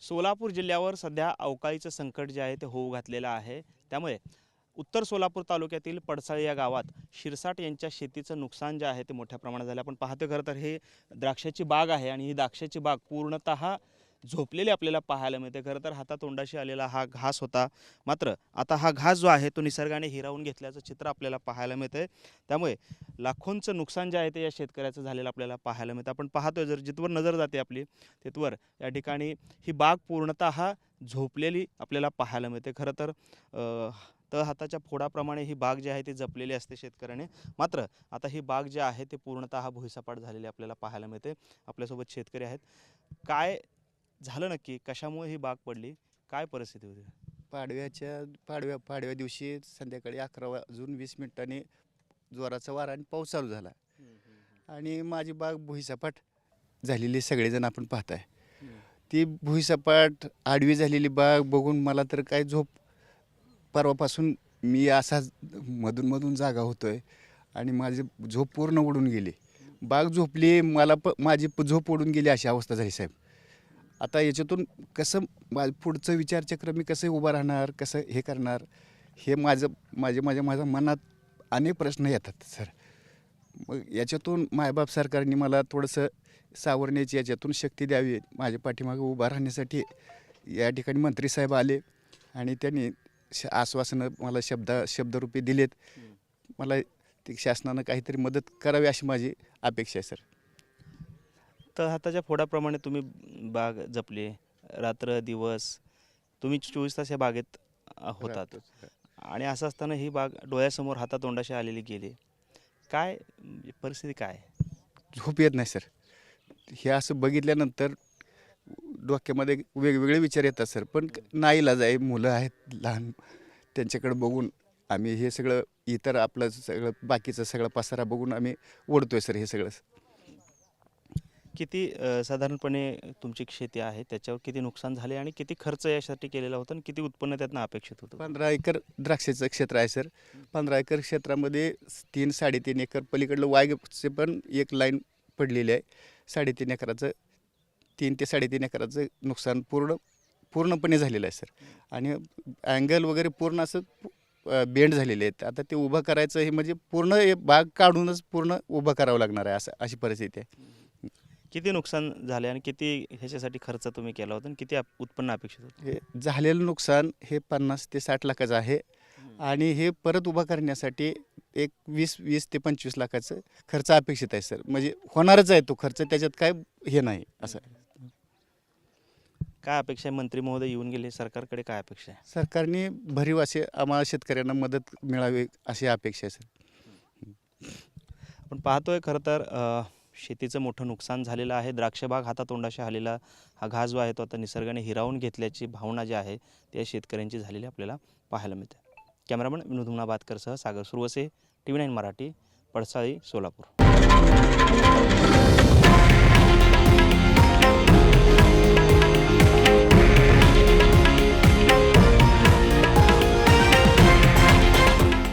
सोलापूर जिल्ह्यावर सध्या अवकाळीचं संकट जे आहे ते होऊ घातलेलं आहे। त्यामुळे उत्तर सोलापूर तालुक्यातील पडसाळी या गावात शिरसाट यांच्या शेतीचं नुकसान जे आहे ते मोठ्या प्रमाणात झालं। आपण पाहतो खरं तर हे द्राक्षाची बाग आहे आणि ही द्राक्षाची बाग पूर्णतः झोपलेली आपल्याला पाहायला मिळते। खरं तर हातातोंडाशी आलेला हा घास होता, मात्र आता हा घास जो आहे तो निसर्गाने हिरावून घेतल्याचं चित्र आपल्याला पाहायला मिळतंय। त्यामुळे लाखोंचं नुकसान जे आहे ते या शेतकऱ्याचं झालेलं आपल्याला पाहायला मिळतं। आपण पाहतोय जर जिथवर नजर जाते आपली तिथवर या ठिकाणी ही बाग पूर्णतः झोपलेली आपल्याला पाहायला मिळते। खरं तर हाताच्या फोडाप्रमाणे ही बाग जी आहे ती जपलेली असते शेतकऱ्याने, मात्र आता ही बाग जी आहे ते पूर्णतः भुईसपाट झालेली आपल्याला पाहायला मिळते। आपल्यासोबत शेतकरी आहेत। काय झालं नक्की, कशामुळे ही बाग पडली, काय परिस्थिती होती? पाडव्या दिवशी संध्याकाळी 11:20 जोराचा वारा आणि पाऊस चालू झाला आणि माझी बाग भुईसपाट झालेली सगळेजण आपण पाहताय। ती भुईसपाट आडवी झालेली बाग बघून मला तर काय झोप, परवापासून मी असा मधून जागा होतोय आणि माझी झोप पूर्ण उडून गेली। बाग झोपली, मला माझी झोप उडून गेली अशी अवस्था झाली साहेब। आता याच्यातून कसं पुढचं विचारचक्र मी कसं उभं राहणार, कसं हे करणार, हे माझ्या मनात अनेक प्रश्न येतात सर। मग याच्यातून मायबाप सरकारने मला थोडंसं सावरण्याची याच्यातून शक्ती द्यावी, माझ्या पाठीमागे उभा राहण्यासाठी या ठिकाणी मंत्री साहेब आले आणि त्यांनी आश्वासनं मला शब्दरूपी दिलेत। मला ते शासनानं काहीतरी मदत करावी अशी माझी अपेक्षा आहे सर। तर हाताच्या फोडाप्रमाणे तुम्ही बाग जपली, रात्र दिवस तुम्ही 24 तास या बागेत होतात आणि असं असताना ही बाग डोळ्यासमोर हातातोंडाशी आलेली गेली, काय परिस्थिती काय? झोप येत नाही सर। हे असं बघितल्यानंतर डोक्यामध्ये वेगवेगळे विचार येतात सर, पण नाईलाज आहे, मुलं आहेत लहान, त्यांच्याकडे बघून आम्ही हे सगळं इतर आपलं सगळं बाकीचं सगळं पसारा बघून आम्ही ओढतोय सर हे सगळं। किती साधारणपणे तुमची शेती आहे त्याच्यावर किती नुकसान झाले आणि किती खर्च यासाठी केलेला होता आणि किती उत्पन्न त्यातनं अपेक्षित होतं? 15 एकर द्राक्षाचं क्षेत्र आहे सर। 15 एकर क्षेत्रामध्ये 3-3.5 एकर पलीकडलं वायगचे पण एक लाईन पडलेली आहे। 3.5 एकराचं 3 ते 3.5 एकराचं नुकसान पूर्णपणे झालेलं आहे सर। आणि अँगल वगैरे पूर्ण असं बेंड झालेले आहेत। आता ते उभं करायचं हे म्हणजे पूर्ण हे बाग काढूनच पूर्ण उभं करावं लागणार आहे, असं अशी परिस्थिती आहे। किती नुकसान झाले आणि किती ह्याच्यासाठी खर्च तुम्ही केला होता आणि किती उत्पन्न अपेक्षित होतं? हे झालेलं नुकसान हे 50 ते 60 लाखाचं आहे आणि हे परत उभा करण्यासाठी एक 20 ते 25 लाखाचं खर्च अपेक्षित आहे सर। म्हणजे होणारच आहे तो खर्च, त्याच्यात काय हे नाही असं। काय अपेक्षा आहे? मंत्री महोदय येऊन गेले, सरकारकडे काय अपेक्षा आहे? सरकारने भरीव असे आम्हाला शेतकऱ्यांना मदत मिळावी अशी अपेक्षा आहे सर। आपण पाहतोय खरं तर शेतीचं मोठं नुकसान झालेलं आहे। द्राक्षबाग हातातोंडाशी आलेला हा घास जो आहे तो आता निसर्गाने हिरावून घेतल्याची भावना जी आहे त्या शेतकऱ्यांची झालेली आपल्याला पाहायला मिळते। कॅमेरामन विनोद बातकरसह सागर सुरवसे, TV9 मराठी, पडसाळी, सोलापूर।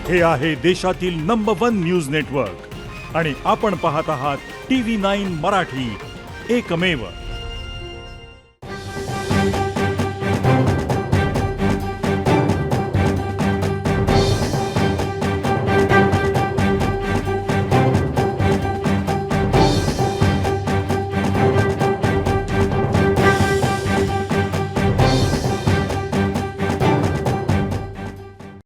हे आहे देशातील नंबर 1 न्यूज नेटवर्क आणि आपण पाहत आहात TV9 मराठी, एकमेव।